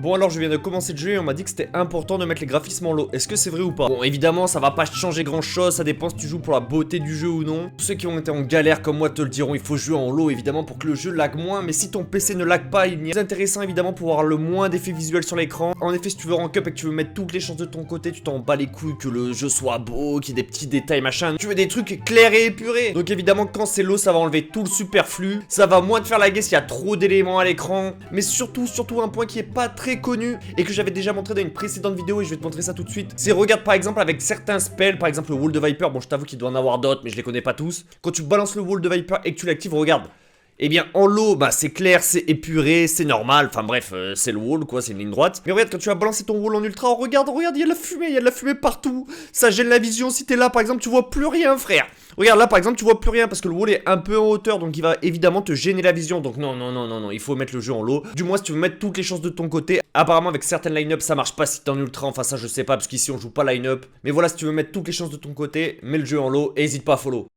Bon alors je viens de commencer le jeu et on m'a dit que c'était important de mettre les graphismes en low. Est-ce que c'est vrai ou pas? Bon évidemment ça va pas changer grand chose, ça dépend si tu joues pour la beauté du jeu ou non. Tous ceux qui ont été en galère comme moi te le diront, il faut jouer en low évidemment pour que le jeu lag moins. Mais si ton PC ne lag pas, il est intéressant évidemment pour avoir le moins d'effets visuels sur l'écran. En effet si tu veux rank up et que tu veux mettre toutes les chances de ton côté, tu t'en bats les couilles que le jeu soit beau, qu'il y ait des petits détails machin. Tu veux des trucs clairs et épurés. Donc évidemment quand c'est low ça va enlever tout le superflu. Ça va moins te faire laguer s'il y a trop d'éléments à l'écran. Mais surtout un point qui est pas très connu et que j'avais déjà montré dans une précédente vidéo et je vais te montrer ça tout de suite. C'est regarde par exemple avec certains spells, par exemple le Wall de Viper, bon je t'avoue qu'il doit en avoir d'autres mais je les connais pas tous. Quand tu balances le Wall de Viper et que tu l'actives, regarde. Eh bien en low, bah c'est clair, c'est épuré, c'est normal, enfin bref, c'est le wall quoi, c'est une ligne droite. Mais regarde quand tu vas balancer ton wall en ultra, regarde, il y a de la fumée partout. Ça gêne la vision, si t'es là par exemple tu vois plus rien frère. Regarde là par exemple tu vois plus rien parce que le wall est un peu en hauteur donc il va évidemment te gêner la vision. Donc non, il faut mettre le jeu en low. Du moins si tu veux mettre toutes les chances de ton côté. Apparemment avec certaines line-up ça marche pas si t'es en ultra, enfin ça je sais pas parce qu'ici on joue pas line-up. Mais voilà si tu veux mettre toutes les chances de ton côté, mets le jeu en low et hésite pas à follow.